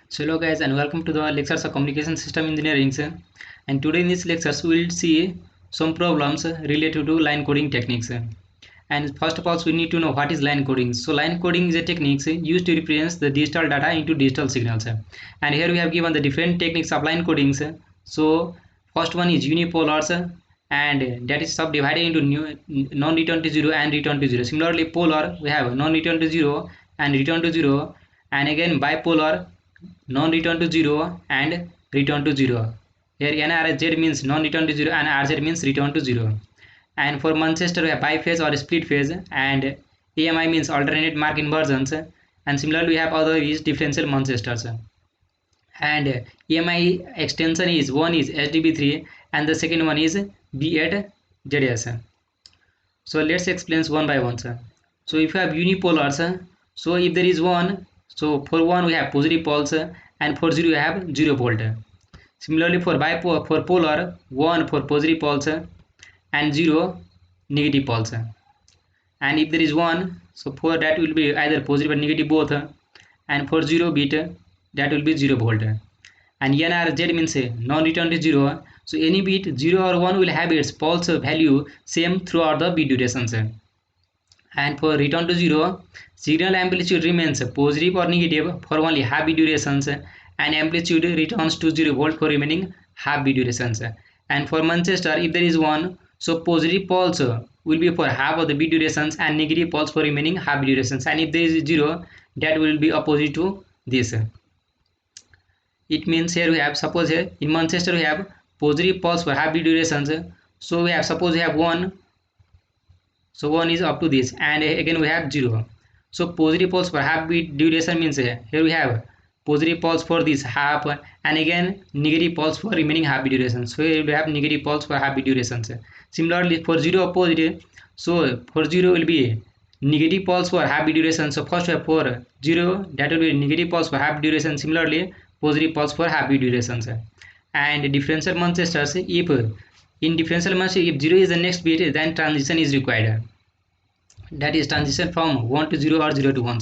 So hello guys and welcome to the lectures of communication system engineering and today in this lectures we will see some problems related to line coding techniques and first of all we need to know what is line coding. So line coding is a technique used to represent the digital data into digital signals and here we have given the different techniques of line coding. So first one is unipolars and that is subdivided into non-return to zero and return to zero. Similarly polar we have non-return to zero and return to zero, and again bipolar non-return to zero and return to zero. Here NRZ means non-return to zero and RZ means return to zero. And for Manchester we have biphase or split phase, and AMI means alternate mark inversions, and similarly we have other is differential Manchesters. And EMI extension is one is SDB3 and the second one is B8ZS. So let's explain one by one, sir. So if you have unipolars, so if there is one, so for one we have positive poles and for zero we have 0 volt. Similarly for bipolar, for polar, one for positive poles and 0 negative poles. And if there is one, so for that will be either positive or negative both, and for 0 bit that will be 0 volt. And NRZ means non-return to 0. So any bit 0 or 1 will have its pulse value same throughout the bit durations. And for return to 0, signal amplitude remains positive or negative for only half bit durations, and amplitude returns to 0 volt for remaining half bit durations. And for Manchester, if there is 1, so positive pulse will be for half of the bit durations and negative pulse for remaining half bit durations. And if there is 0, that will be opposite to this. It means here we have, suppose here in Manchester we have positive pulse for half bit durations. So we have, suppose we have 1, so 1 is up to this, and again we have 0. So positive pulse for half bit duration means here we have positive pulse for this half and again negative pulse for remaining half bit duration. So here we have negative pulse for half bit durations. Similarly for 0 opposite, so for 0 will be negative pulse for half bit duration. So first we have for 0, that will be negative pulse for half duration. Similarly positive pulse for half bit durations. And differential Manchesters, if in differential Manchester if 0 is the next bit, then transition is required, that is transition from 1 to 0 or 0 to 1.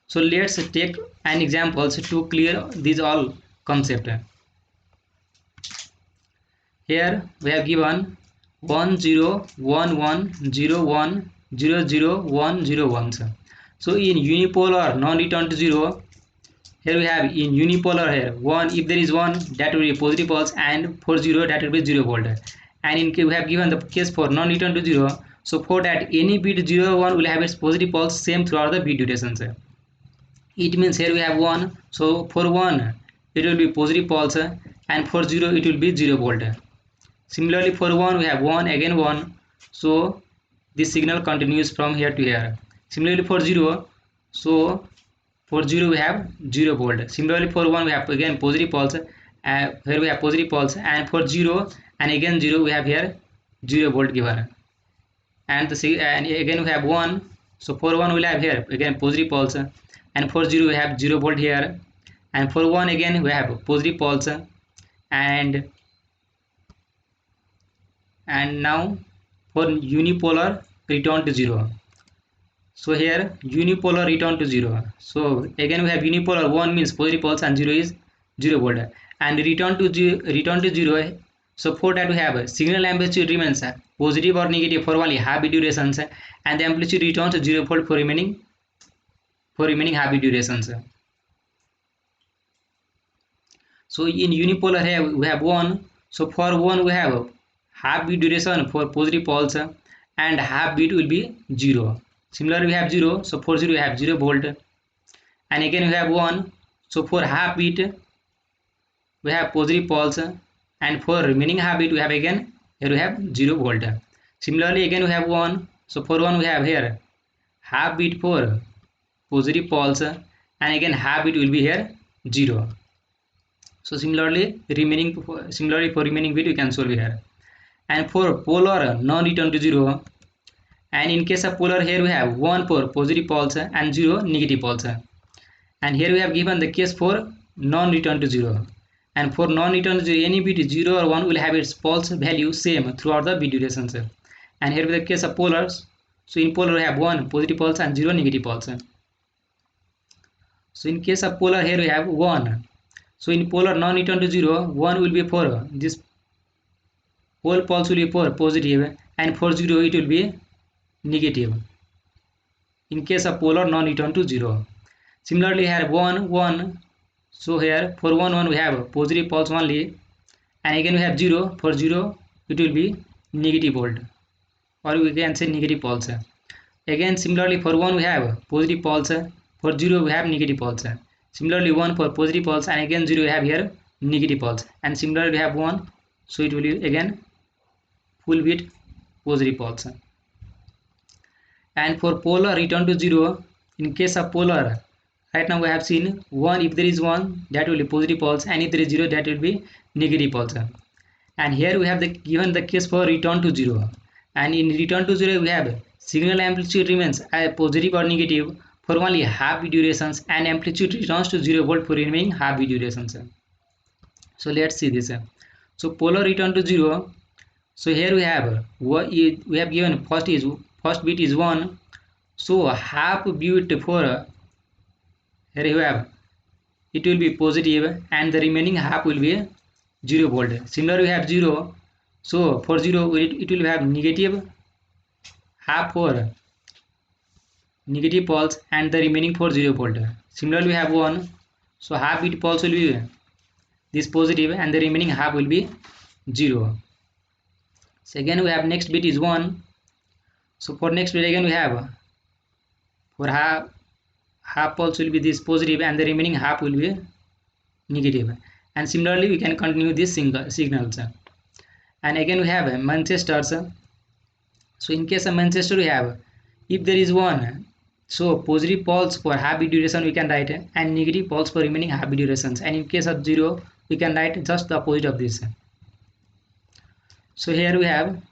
So let's take an example to clear these all concept. Here we have given 1 0 1 1 0 1 0 0 1 0 1. So in unipolar non-return to 0, here we have in unipolar here 1, if there is 1 that will be positive pulse, and for 0 that will be 0 volt. And in we have given the case for non-return to 0, so for that any bit 0 or 1 will have its positive pulse same throughout the bit durations. It means here we have 1, so for 1 it will be positive pulse and for 0 it will be 0 volt. Similarly for 1 we have 1 again 1, so this signal continues from here to here. Similarly for 0, so for 0 we have 0 volt. Similarly for 1 we have again positive pulse, here we have positive pulse, and for 0 and again 0 we have here 0 volt given. And again we have 1, so for 1 we will have here again positive pulse, and for 0 we have 0 volt here, and for 1 again we have positive pulse, and now for unipolar return to 0. So here unipolar return to 0. So again we have unipolar, 1 means positive pulse and 0 is 0 volt, and return to 0. So for that we have signal amplitude remains positive or negative for only half bit durations, and the amplitude returns to 0 volt for remaining half bit durations. So in unipolar here we have 1, so for 1 we have half bit duration for positive pulse and half bit will be 0. Similarly we have 0, so for 0 we have 0 volt, and again we have 1, so for half bit we have positive pulse, and for remaining half bit we have again here we have 0 volt. Similarly again we have 1, so for 1 we have here half bit for positive pulse, and again half bit will be here 0. So similarly for remaining bit we can solve here. And for polar non-return to 0, and in case of polar here we have 1 for positive pulse and 0 negative pulse, and here we have given the case for non-return to 0, and for non-return to 0 any bit 0 or 1 will have its pulse value same throughout the bit durations. And here with the case of polars, so in polar we have 1 positive pulse and 0 negative pulse. So in case of polar here we have 1, So in polar non-return to 0, 1 will be for this whole poles will be for positive, and for 0 it will be negative in case of polar non-return to 0. Similarly here 1 1, so here for 1 1 we have positive poles only, and again we have 0. For 0 it will be negative volt, or we can say negative poles. Again similarly for 1 we have positive poles, for 0 we have negative poles. Similarly 1 for positive poles, and again 0 we have here negative poles, and similarly we have 1, so it will be again full bit positive poles. And for polar return to 0, in case of polar, right now we have seen 1, if there is 1 that will be positive poles, and if there is 0 that will be negative poles. And here we have given the case for return to 0, and in return to 0 we have signal amplitude remains positive or negative for only half V durations, and amplitude returns to 0 volt for remaining half V durations. So let's see this. So polar return to 0, so here we have given first bit is 1, so half bit for here you have it will be positive, and the remaining half will be 0 volt. Similarly we have 0, so for 0 it will have negative half for negative poles, and the remaining for 0 volt. Similarly we have 1, so half bit poles will be this positive, and the remaining half will be 0. So again we have next bit is 1, so for next bit again we have for half poles will be this positive, and the remaining half will be negative. And similarly we can continue this signals. And again we have Manchesters. So in case of Manchester we have, if there is 1, so positive poles for half bit duration we can write, and negative poles for remaining half bit durations, and in case of 0 we can write just the opposite of this. So here we have,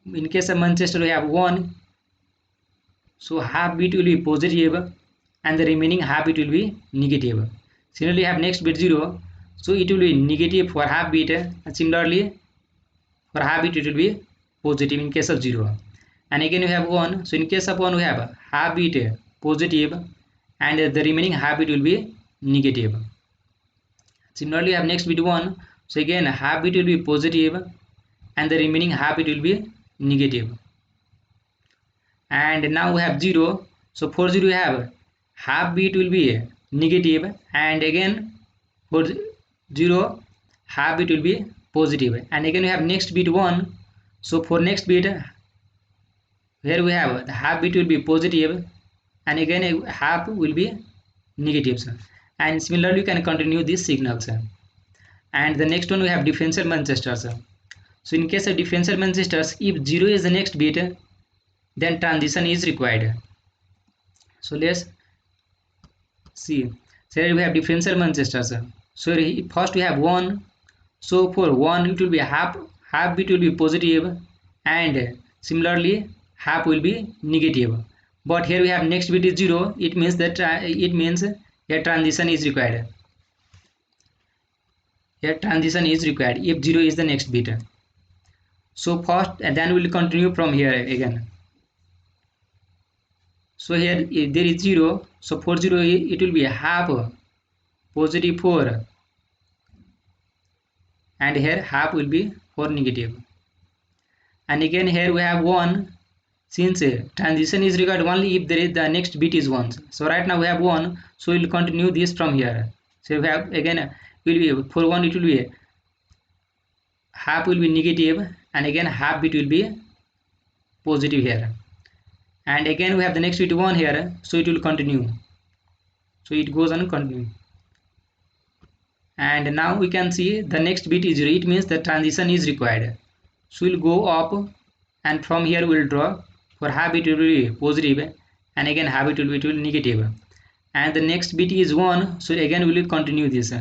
in case of Manchester we have 1, so half bit will be positive, and the remaining half bit will be negative. Similarly have next bit 0, so it will be negative for half bit, and similarly for half bit it will be positive in case of 0. And again we have 1, so in case of 1 we have half bit positive, and the remaining half bit will be negative. Similarly have next bit 1, so again half bit will be positive, and the remaining half bit will be negative. And now we have 0, so for 0 we have half bit will be negative, and again for 0 half bit will be positive. And again we have next bit 1, so for next bit here we have the half bit will be positive, and again half will be negative. And similarly you can continue these signals. And the next one we have differential Manchesters. So in case of differential Manchesters, if 0 is the next bit, then transition is required. So let's see. So here we have differential Manchesters. So first we have 1, so for 1 it will be half bit will be positive, and similarly half will be negative. But here we have next bit is 0, it means that a transition is required. Here transition is required if 0 is the next bit. So first, and then we will continue from here again. So here if there is 0, so for 0 it will be half positive 4, and here half will be for negative. And again here we have 1, since transition is required only if there is the next bit is 1. So right now we have 1, so we will continue this from here. So we have again will be for 1 it will be half will be negative, and again half bit will be positive here. And again we have the next bit 1 here, so it will continue. So it goes on continue. And now we can see the next bit is 0, it means the transition is required. So we'll go up, and from here we'll draw for half bit will be positive, and again half bit will be negative. And the next bit is 1, so again we will continue this.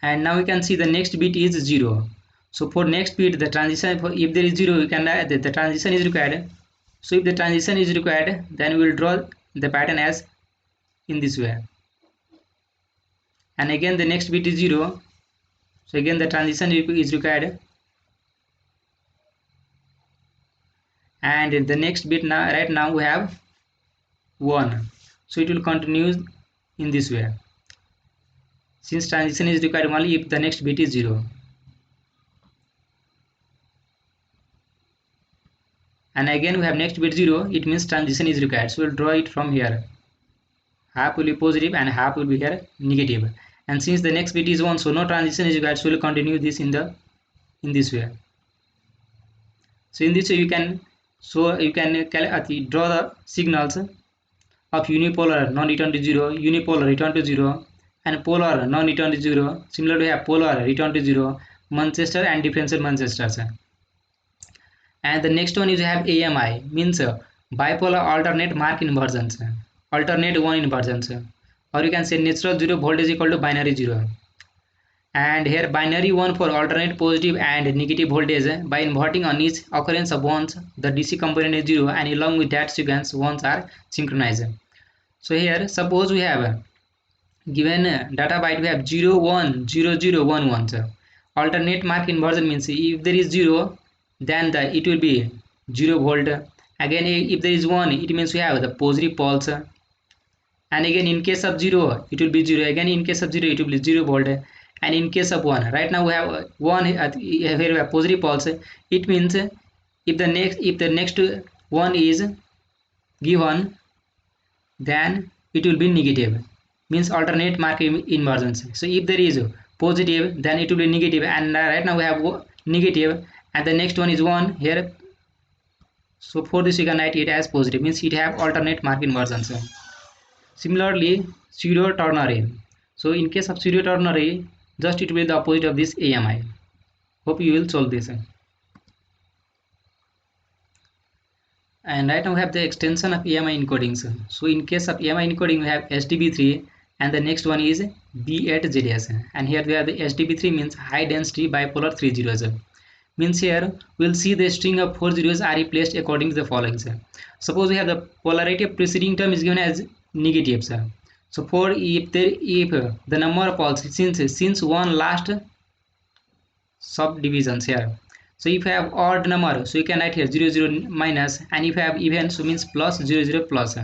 And now we can see the next bit is 0. So for next bit the transition, if there is 0 you can write that the transition is required. So if the transition is required, then we will draw the pattern as in this way. And again the next bit is 0, so again the transition is required. And the next bit now right now we have 1, So it will continue in this way, since transition is required only if the next bit is 0. And again we have next bit 0, it means transition is required. So we'll draw it from here. Half will be positive and half will be here negative. And since the next bit is 1, so no transition is required, so we'll continue this in this way. So in this way you can draw the signals of unipolar non-return to 0, unipolar return to 0, and polar non-return to 0. Similarly, we have polar return to 0, Manchester and differential Manchester. And the next one is you have AMI, means bipolar alternate mark inversions, alternate one inversions, or you can say natural 0 voltage equal to binary 0. And here binary 1 for alternate positive and negative voltage. By inverting on each occurrence of ones, the DC component is 0, and along with that sequence ones are synchronized. So here suppose we have given data byte, we have 0 1 0 0 1 1. So alternate mark inversion means if there is 0, then it will be 0 volt. Again if there is 1, it means we have the positive pulse, and again in case of 0 it will be 0, again in case of 0 it will be 0 volt, and in case of 1, right now we have 1 here we have positive pulse. It means if the next one is given, then it will be negative, means alternate mark inversions. So if there is positive, then it will be negative, and right now we have negative, and the next one is 1 here. So for this you can write it as positive, means it have alternate mark inversions. Similarly pseudo ternary. So in case of pseudo ternary, just it will be the opposite of this AMI. Hope you will solve this. And right now we have the extension of AMI encodings. So in case of AMI encoding, we have SDB3, and the next one is B8ZS. And here we have the SDB3 means high density bipolar 3 zeros. Means here we'll see the string of 4 zeros are replaced according to the following. Suppose we have the polarity of preceding term is given as negative. So for if the number of pulses, since one last subdivisions here. So if you have odd number, so you can write here 0 0 minus, and if you have even, so means plus 0 0 plus.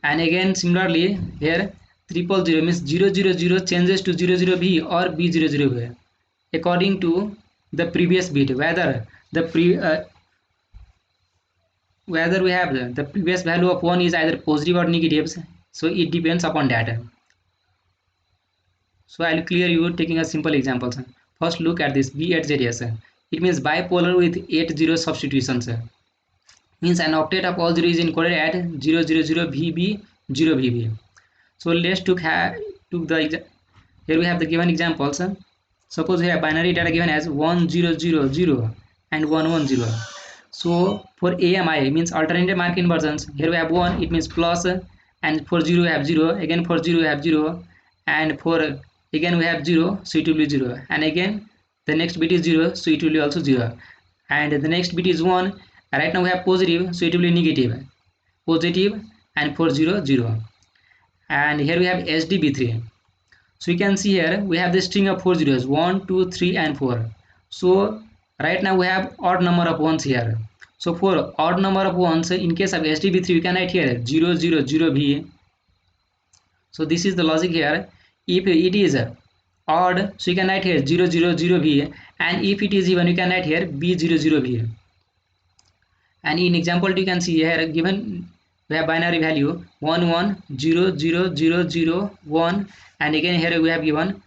And again similarly here 000 means 000 changes to 00B or B00B according to the previous bit, whether we have the previous value of 1 is either positive or negative. So it depends upon that. So I'll clear you taking a simple example. First look at this B8ZS. It means bipolar with 8 zero substitutions. Means an octet of all zero is encoded at 000VB0VB. So let's here we have the given examples. Suppose we have binary data given as 1000 and 110. So for AMI means alternative mark inversions, here we have 1, it means plus, and for 0 we have 0, again for 0 we have 0, and for again we have 0, so it will be 0, and again the next bit is 0, so it will be also 0, and the next bit is 1. Right now we have positive, so it will be negative, positive, and for 0 0. And here we have SDB3. So you can see here we have the string of 4 zeros, 1 2 3 and 4. So right now we have odd number of ones here. So for odd number of ones, in case of SDB3 we can write here 000B. So this is the logic here. If it is odd, so you can write here 000B, and if it is even, you can write here B00B. And in example you can see here given we have binary value 11000001, and again here we have given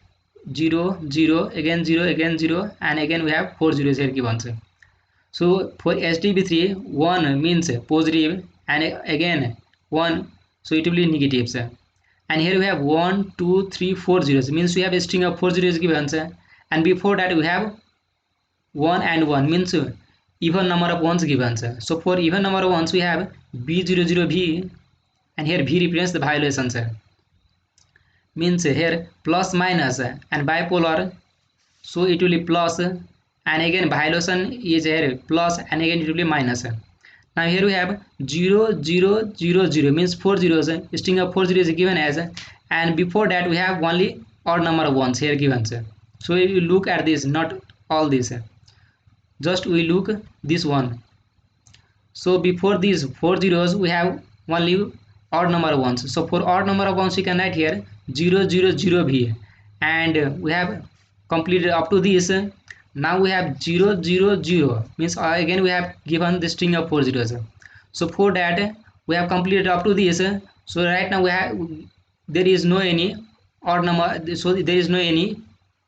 0 0 again 0 again 0, and again we have 4 zeros here given. So for SDB3 1 means positive, and again 1, so it will be negative. And here we have 1 2 3 4 zeros, means we have a string of 4 zeros given, and before that we have 1 and 1 means even number of ones given. So for even number of ones we have B00B, and here B represents the violations. Means here plus minus and bipolar, so it will be plus, and again violation is here plus, and again it will be minus. Now here we have 0 0 0 0 means 4 zeros, string of 4 zeros is given as, and before that we have only odd number of ones here given. So you look at this, not all this, just we look this one. So before these 4 zeros we have only odd number of ones. So for odd number of ones we can write here 0 0 0 भी है, and we have completed up to this. Now we have 0 0 0 means again we have given the string of 4 zeros. So for that we have completed up to this. So right now we have, there is no any odd number, so there is no any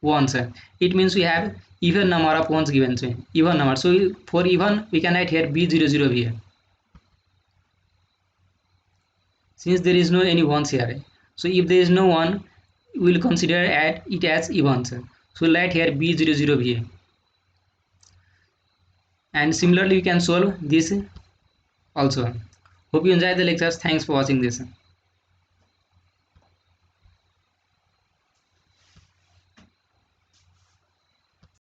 ones. It means we have even number of ones given, so even number. So for even we can write here b00 here, since there is no any ones here. So if there is no one, we will consider it as evens. So write here b00 here, and similarly we can solve this also. Hope you enjoy the lectures. Thanks for watching this.